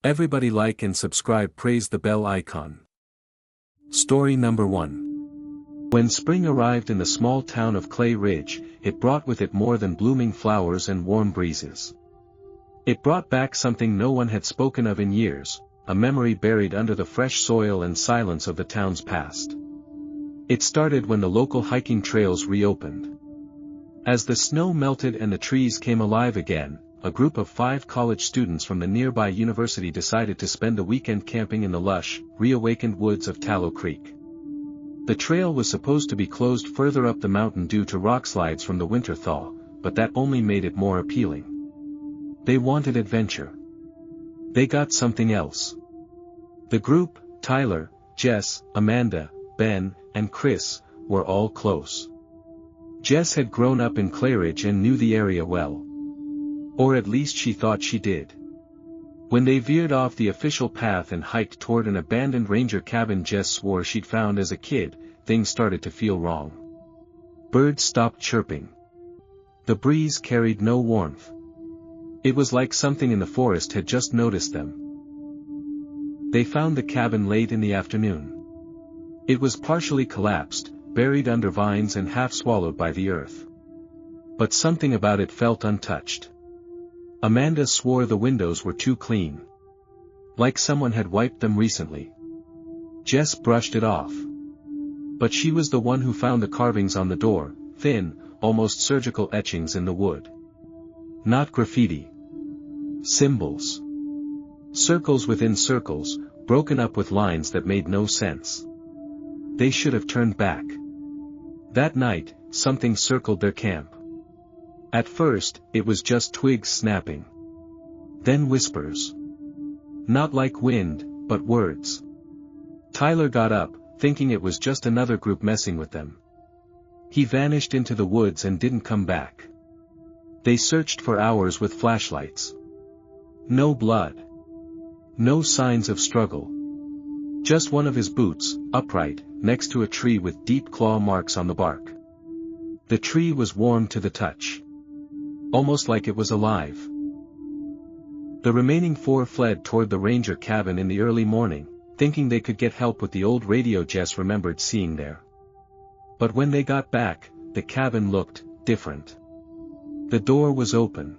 Everybody like and subscribe, praise the bell icon. Story number 1. When spring arrived in the small town of Clay Ridge, it brought with it more than blooming flowers and warm breezes. It brought back something no one had spoken of in years, a memory buried under the fresh soil and silence of the town's past. It started when the local hiking trails reopened. As the snow melted and the trees came alive again, a group of 5 college students from the nearby university decided to spend a weekend camping in the lush, reawakened woods of Tallow Creek. The trail was supposed to be closed further up the mountain due to rockslides from the winter thaw, but that only made it more appealing. They wanted adventure. They got something else. The group, Tyler, Jess, Amanda, Ben, and Chris, were all close. Jess had grown up in Clay Ridge and knew the area well. Or at least she thought she did. When they veered off the official path and hiked toward an abandoned ranger cabin Jess swore she'd found as a kid, things started to feel wrong. Birds stopped chirping. The breeze carried no warmth. It was like something in the forest had just noticed them. They found the cabin late in the afternoon. It was partially collapsed, buried under vines and half swallowed by the earth. But something about it felt untouched. Amanda swore the windows were too clean. Like someone had wiped them recently. Jess brushed it off. But she was the one who found the carvings on the door, thin, almost surgical etchings in the wood. Not graffiti. Symbols. Circles within circles, broken up with lines that made no sense. They should have turned back. That night, something circled their camp. At first, it was just twigs snapping. Then whispers. Not like wind, but words. Tyler got up, thinking it was just another group messing with them. He vanished into the woods and didn't come back. They searched for hours with flashlights. No blood. No signs of struggle. Just one of his boots, upright, next to a tree with deep claw marks on the bark. The tree was warm to the touch. Almost like it was alive. The remaining 4 fled toward the ranger cabin in the early morning, thinking they could get help with the old radio Jess remembered seeing there. But when they got back, the cabin looked different. The door was open.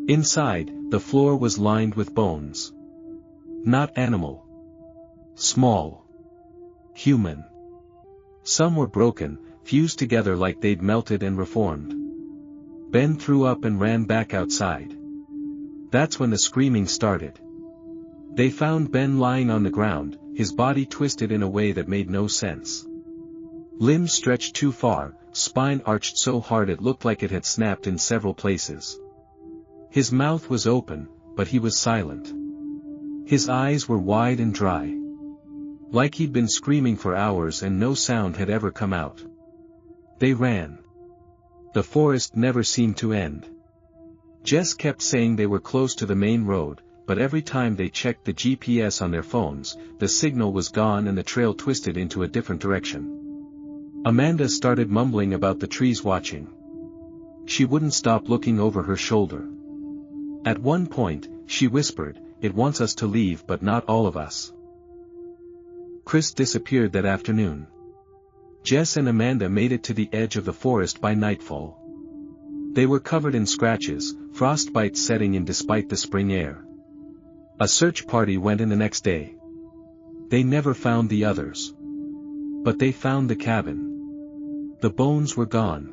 Inside, the floor was lined with bones. Not animal. Small. Human. Some were broken, fused together like they'd melted and reformed. Ben threw up and ran back outside. That's when the screaming started. They found Ben lying on the ground, his body twisted in a way that made no sense. Limbs stretched too far, spine arched so hard it looked like it had snapped in several places. His mouth was open, but he was silent. His eyes were wide and dry. Like he'd been screaming for hours and no sound had ever come out. They ran. The forest never seemed to end. Jess kept saying they were close to the main road, but every time they checked the GPS on their phones, the signal was gone and the trail twisted into a different direction. Amanda started mumbling about the trees watching. She wouldn't stop looking over her shoulder. At one point, she whispered, "It wants us to leave but not all of us." Chris disappeared that afternoon. Jess and Amanda made it to the edge of the forest by nightfall. They were covered in scratches, frostbite setting in despite the spring air. A search party went in the next day. They never found the others. But they found the cabin. The bones were gone.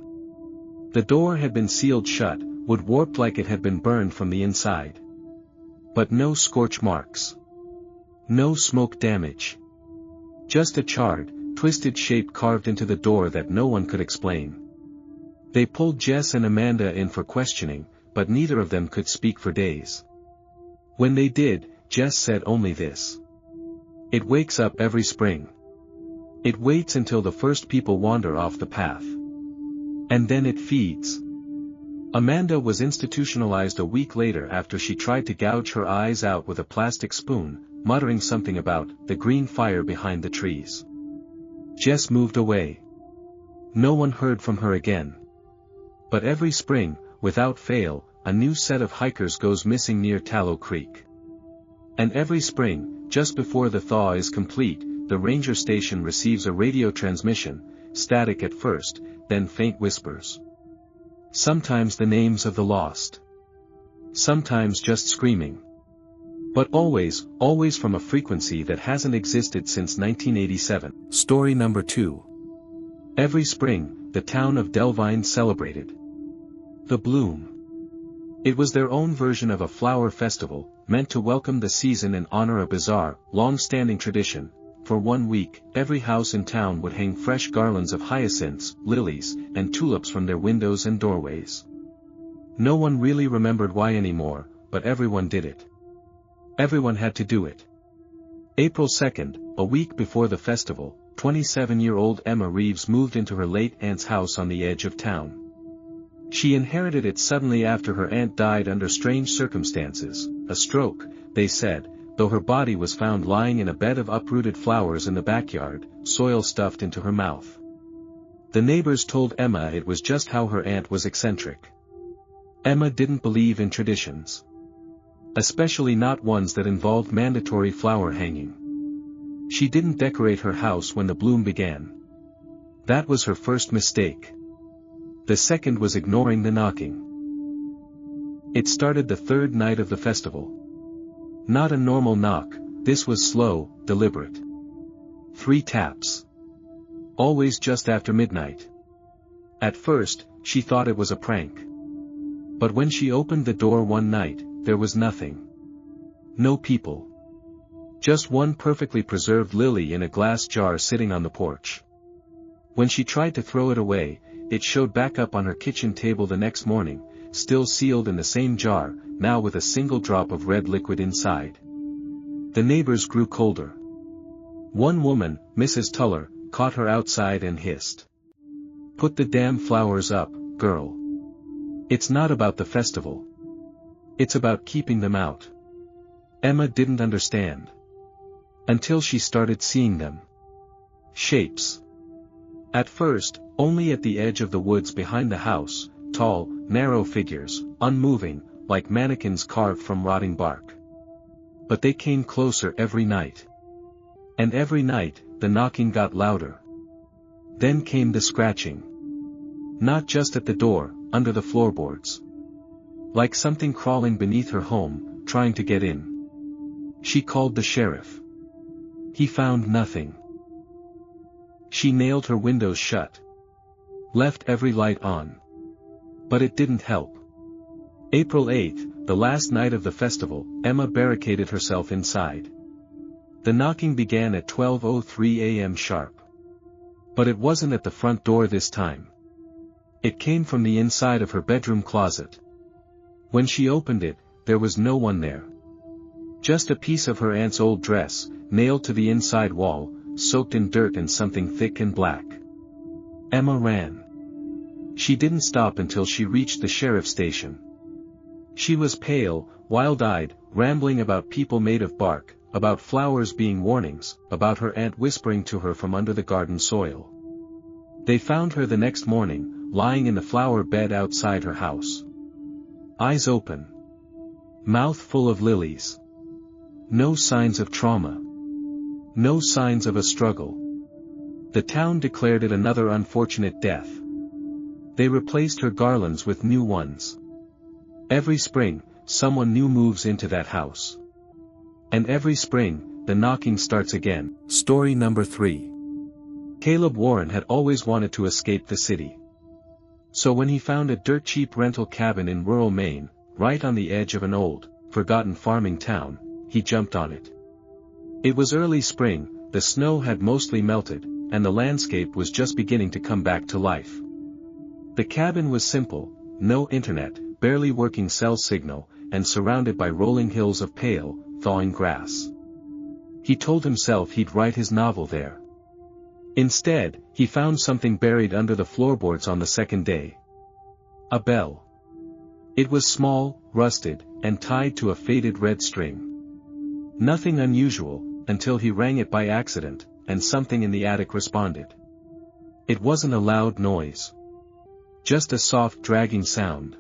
The door had been sealed shut, wood warped like it had been burned from the inside. But no scorch marks. No smoke damage. Just a charred, twisted shape carved into the door that no one could explain. They pulled Jess and Amanda in for questioning, but neither of them could speak for days. When they did, Jess said only this. It wakes up every spring. It waits until the first people wander off the path. And then it feeds. Amanda was institutionalized a week later after she tried to gouge her eyes out with a plastic spoon, muttering something about the green fire behind the trees. Jess moved away. No one heard from her again. But every spring, without fail, a new set of hikers goes missing near Tallow Creek. And every spring, just before the thaw is complete, the ranger station receives a radio transmission, static at first, then faint whispers. Sometimes the names of the lost. Sometimes just screaming. But always, always from a frequency that hasn't existed since 1987. Story number 2. Every spring, the town of Delvine celebrated the bloom. It was their own version of a flower festival, meant to welcome the season and honor a bizarre, long-standing tradition. For 1 week, every house in town would hang fresh garlands of hyacinths, lilies, and tulips from their windows and doorways. No one really remembered why anymore, but everyone did it. Everyone had to do it. April 2nd, a week before the festival, 27-year-old Emma Reeves moved into her late aunt's house on the edge of town. She inherited it suddenly after her aunt died under strange circumstances, a stroke, they said, though her body was found lying in a bed of uprooted flowers in the backyard, soil stuffed into her mouth. The neighbors told Emma it was just how her aunt was eccentric. Emma didn't believe in traditions. Especially not ones that involved mandatory flower hanging. She didn't decorate her house when the bloom began. That was her first mistake. The second was ignoring the knocking. It started the third night of the festival. Not a normal knock, this was slow, deliberate. 3 taps. Always just after midnight. At first, she thought it was a prank. But when she opened the door one night, there was nothing. No people. Just one perfectly preserved lily in a glass jar sitting on the porch. When she tried to throw it away, it showed back up on her kitchen table the next morning, still sealed in the same jar, now with a single drop of red liquid inside. The neighbors grew colder. One woman, Mrs. Tuller, caught her outside and hissed. "Put the damn flowers up, girl. It's not about the festival. It's about keeping them out." Emma didn't understand. Until she started seeing them. Shapes. At first, only at the edge of the woods behind the house, tall, narrow figures, unmoving, like mannequins carved from rotting bark. But they came closer every night. And every night, the knocking got louder. Then came the scratching. Not just at the door, under the floorboards. Like something crawling beneath her home, trying to get in. She called the sheriff. He found nothing. She nailed her windows shut. Left every light on. But it didn't help. April 8th, the last night of the festival, Emma barricaded herself inside. The knocking began at 12:03 a.m. sharp. But it wasn't at the front door this time. It came from the inside of her bedroom closet. When she opened it, there was no one there. Just a piece of her aunt's old dress, nailed to the inside wall, soaked in dirt and something thick and black. Emma ran. She didn't stop until she reached the sheriff's station. She was pale, wild-eyed, rambling about people made of bark, about flowers being warnings, about her aunt whispering to her from under the garden soil. They found her the next morning, lying in the flower bed outside her house. Eyes open. Mouth full of lilies. No signs of trauma. No signs of a struggle. The town declared it another unfortunate death. They replaced her garlands with new ones. Every spring, someone new moves into that house. And every spring, the knocking starts again. Story number 3. Caleb Warren had always wanted to escape the city. So when he found a dirt-cheap rental cabin in rural Maine, right on the edge of an old, forgotten farming town, he jumped on it. It was early spring, the snow had mostly melted, and the landscape was just beginning to come back to life. The cabin was simple, no internet, barely working cell signal, and surrounded by rolling hills of pale, thawing grass. He told himself he'd write his novel there. Instead, he found something buried under the floorboards on the second day. A bell. It was small, rusted, and tied to a faded red string. Nothing unusual, until he rang it by accident, and something in the attic responded. It wasn't a loud noise. Just a soft dragging sound.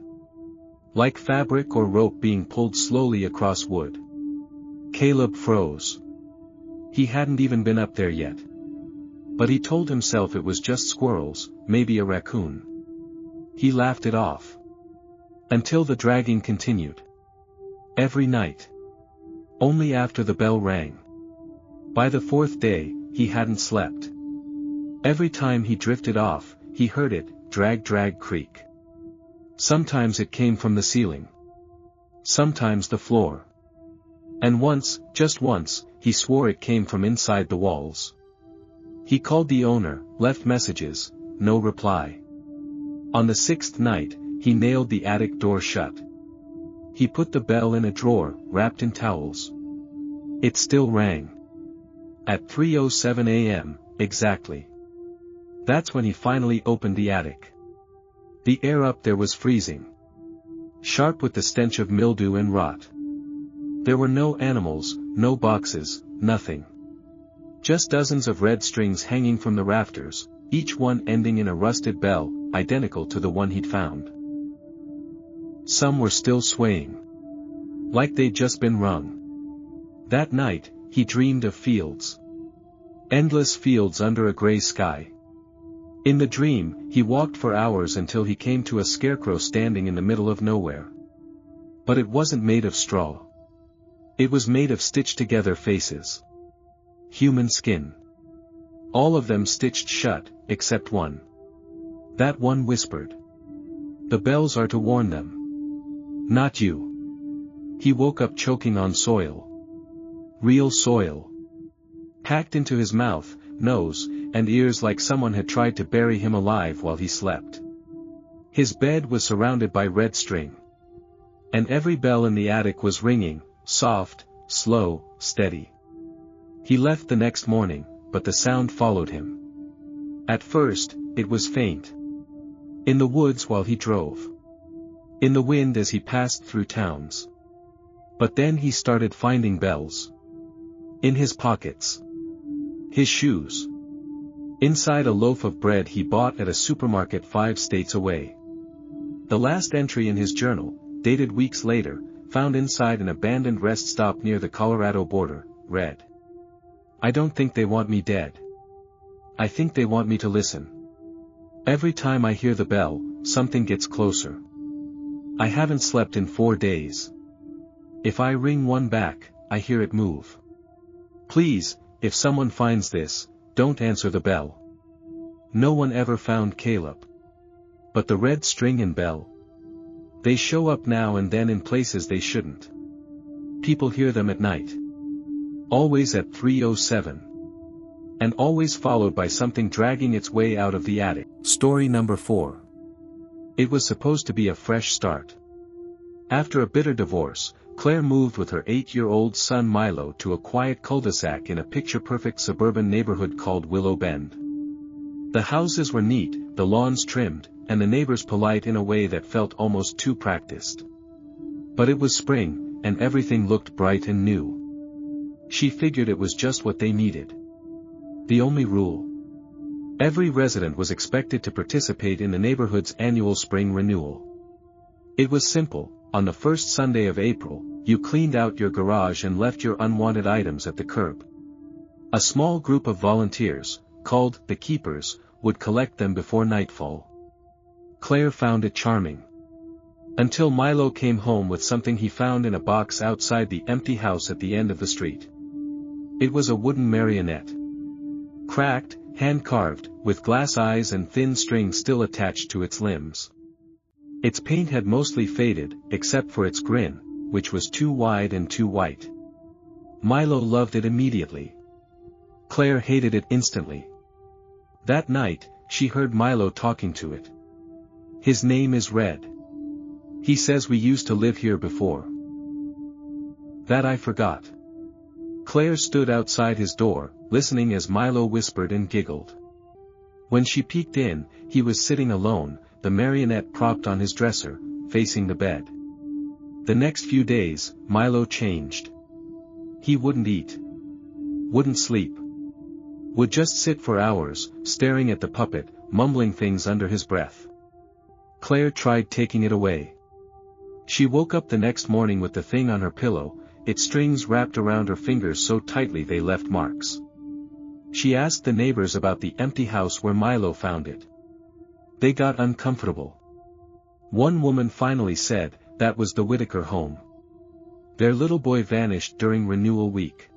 Like fabric or rope being pulled slowly across wood. Caleb froze. He hadn't even been up there yet. But he told himself it was just squirrels, maybe a raccoon. He laughed it off. Until the dragging continued. Every night. Only after the bell rang. By the fourth day, he hadn't slept. Every time he drifted off, he heard it, drag drag creak. Sometimes it came from the ceiling. Sometimes the floor. And once, just once, he swore it came from inside the walls. He called the owner, left messages, no reply. On the sixth night, he nailed the attic door shut. He put the bell in a drawer, wrapped in towels. It still rang. At 3:07 a.m., exactly. That's when he finally opened the attic. The air up there was freezing. Sharp with the stench of mildew and rot. There were no animals, no boxes, nothing. Just dozens of red strings hanging from the rafters, each one ending in a rusted bell, identical to the one he'd found. Some were still swaying. Like they'd just been rung. That night, he dreamed of fields. Endless fields under a gray sky. In the dream, he walked for hours until he came to a scarecrow standing in the middle of nowhere. But it wasn't made of straw. It was made of stitched-together faces. Human skin. All of them stitched shut, except one. That one whispered. The bells are to warn them. Not you. He woke up choking on soil. Real soil. Packed into his mouth, nose, and ears like someone had tried to bury him alive while he slept. His bed was surrounded by red string. And every bell in the attic was ringing, soft, slow, steady. He left the next morning, but the sound followed him. At first, it was faint. In the woods while he drove. In the wind as he passed through towns. But then he started finding bells. In his pockets. His shoes. Inside a loaf of bread he bought at a supermarket 5 states away. The last entry in his journal, dated weeks later, found inside an abandoned rest stop near the Colorado border, read. I don't think they want me dead. I think they want me to listen. Every time I hear the bell, something gets closer. I haven't slept in 4 days. If I ring one back, I hear it move. Please, if someone finds this, don't answer the bell. No one ever found Caleb. But the red string and bell. They show up now and then in places they shouldn't. People hear them at night. Always at 3:07. And always followed by something dragging its way out of the attic. Story number 4. It was supposed to be a fresh start. After a bitter divorce, Claire moved with her 8-year-old son Milo to a quiet cul-de-sac in a picture-perfect suburban neighborhood called Willow Bend. The houses were neat, the lawns trimmed, and the neighbors polite in a way that felt almost too practiced. But it was spring, and everything looked bright and new. She figured it was just what they needed. The only rule. Every resident was expected to participate in the neighborhood's annual spring renewal. It was simple. On the first Sunday of April, you cleaned out your garage and left your unwanted items at the curb. A small group of volunteers, called the Keepers, would collect them before nightfall. Claire found it charming. Until Milo came home with something he found in a box outside the empty house at the end of the street. It was a wooden marionette. Cracked, hand-carved, with glass eyes and thin string still attached to its limbs. Its paint had mostly faded, except for its grin, which was too wide and too white. Milo loved it immediately. Claire hated it instantly. That night, she heard Milo talking to it. His name is Red. He says we used to live here before. That I forgot. Claire stood outside his door, listening as Milo whispered and giggled. When she peeked in, he was sitting alone, the marionette propped on his dresser, facing the bed. The next few days, Milo changed. He wouldn't eat. Wouldn't sleep. Would just sit for hours, staring at the puppet, mumbling things under his breath. Claire tried taking it away. She woke up the next morning with the thing on her pillow. its strings wrapped around her fingers so tightly they left marks. She asked the neighbors about the empty house where Milo found it. They got uncomfortable. One woman finally said, that was the Whitaker home. Their little boy vanished during renewal week.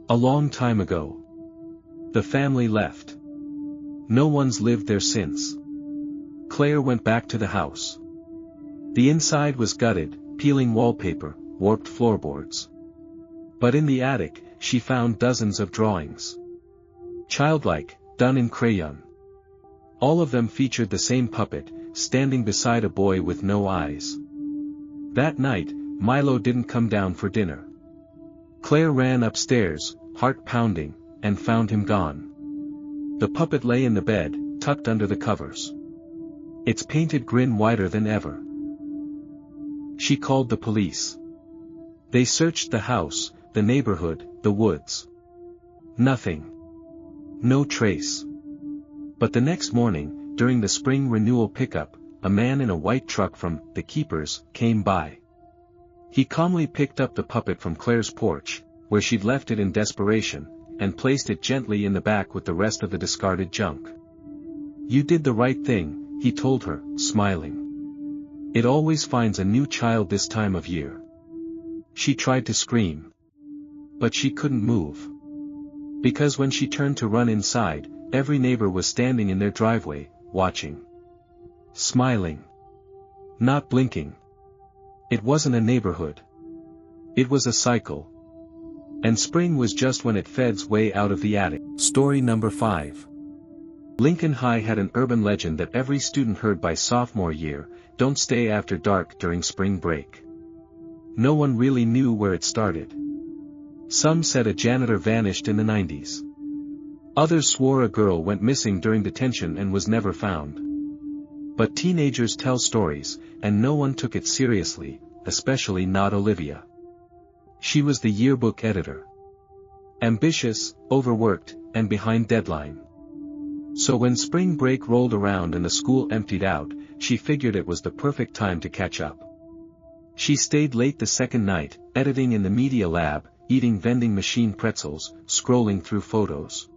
A long time ago. The family left. No one's lived there since. Claire went back to the house. The inside was gutted, peeling wallpaper, warped floorboards. But in the attic, she found dozens of drawings. Childlike, done in crayon. All of them featured the same puppet, standing beside a boy with no eyes. That night, Milo didn't come down for dinner. Claire ran upstairs, heart pounding, and found him gone. The puppet lay in the bed, tucked under the covers. Its painted grin wider than ever. She called the police. They searched the house, the neighborhood, the woods. Nothing. No trace. But the next morning, during the spring renewal pickup, a man in a white truck from The Keepers came by. He calmly picked up the puppet from Claire's porch, where she'd left it in desperation, and placed it gently in the back with the rest of the discarded junk. "You did the right thing," he told her, smiling. "It always finds a new child this time of year." She tried to scream. But she couldn't move. Because when she turned to run inside, every neighbor was standing in their driveway, watching. Smiling. Not blinking. It wasn't a neighborhood. It was a cycle. And spring was just when it fed its way out of the attic. Story number 5. Lincoln High had an urban legend that every student heard by sophomore year: don't stay after dark during spring break. No one really knew where it started. Some said a janitor vanished in the 90s. Others swore a girl went missing during detention and was never found. But teenagers tell stories, and no one took it seriously, especially not Olivia. She was the yearbook editor. Ambitious, overworked, and behind deadline. So when spring break rolled around and the school emptied out, she figured it was the perfect time to catch up. She stayed late the second night, editing in the media lab, eating vending machine pretzels, scrolling through photos.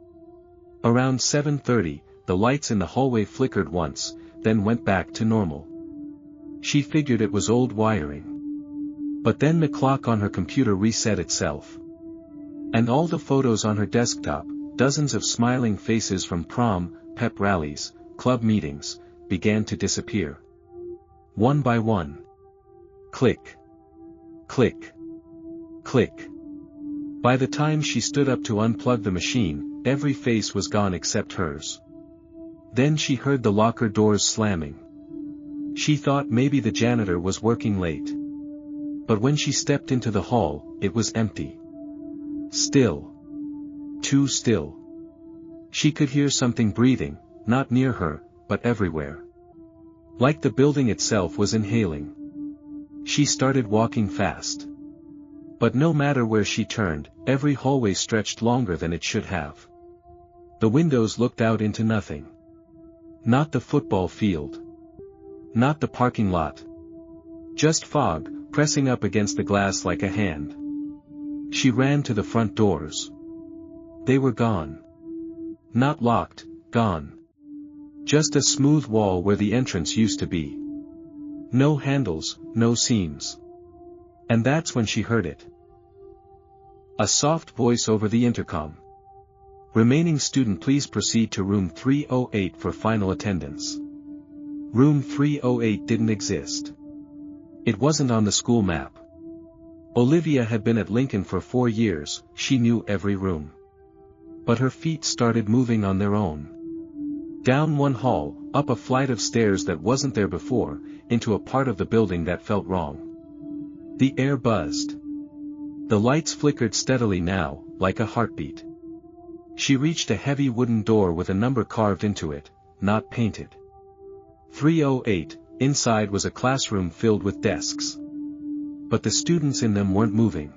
Around 7:30, the lights in the hallway flickered once, then went back to normal. She figured it was old wiring. But then the clock on her computer reset itself. And all the photos on her desktop, dozens of smiling faces from prom, pep rallies, club meetings, began to disappear. One by one. Click. Click. Click. By the time she stood up to unplug the machine, every face was gone except hers. Then she heard the locker doors slamming. She thought maybe the janitor was working late. But when she stepped into the hall, it was empty. Still. Too still. She could hear something breathing, not near her, but everywhere. Like the building itself was inhaling. She started walking fast. But no matter where she turned, every hallway stretched longer than it should have. The windows looked out into nothing. Not the football field. Not the parking lot. Just fog, pressing up against the glass like a hand. She ran to the front doors. They were gone. Not locked, gone. Just a smooth wall where the entrance used to be. No handles, no seams. And that's when she heard it. A soft voice over the intercom. "Remaining student, please proceed to room 308 for final attendance." Room 308 didn't exist. It wasn't on the school map. Olivia had been at Lincoln for 4 years, she knew every room. But her feet started moving on their own. Down one hall, up a flight of stairs that wasn't there before, into a part of the building that felt wrong. The air buzzed. The lights flickered steadily now, like a heartbeat. She reached a heavy wooden door with a number carved into it, not painted. 308, inside was a classroom filled with desks. But the students in them weren't moving.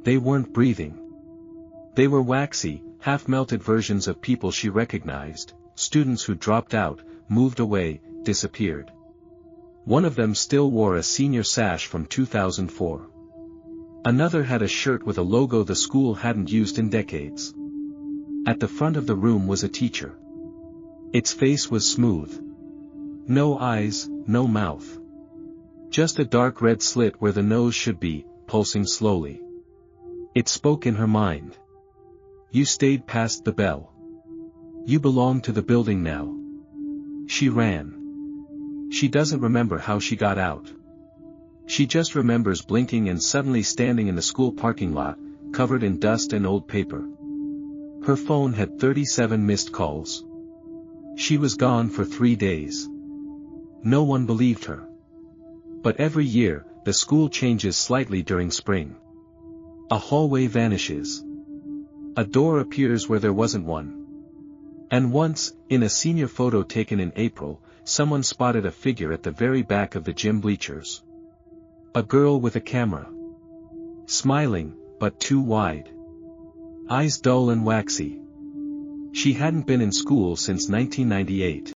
They weren't breathing. They were waxy, half-melted versions of people she recognized, students who dropped out, moved away, disappeared. One of them still wore a senior sash from 2004. Another had a shirt with a logo the school hadn't used in decades. At the front of the room was a teacher. Its face was smooth. No eyes, no mouth. Just a dark red slit where the nose should be, pulsing slowly. It spoke in her mind. You stayed past the bell. You belong to the building now. She ran. She doesn't remember how she got out. She just remembers blinking and suddenly standing in the school parking lot, covered in dust and old paper. Her phone had 37 missed calls. She was gone for 3 days. No one believed her. But every year, the school changes slightly during spring. A hallway vanishes. A door appears where there wasn't one. And once, in a senior photo taken in April, someone spotted a figure at the very back of the gym bleachers. A girl with a camera. Smiling, but too wide. Eyes dull and waxy. She hadn't been in school since 1998.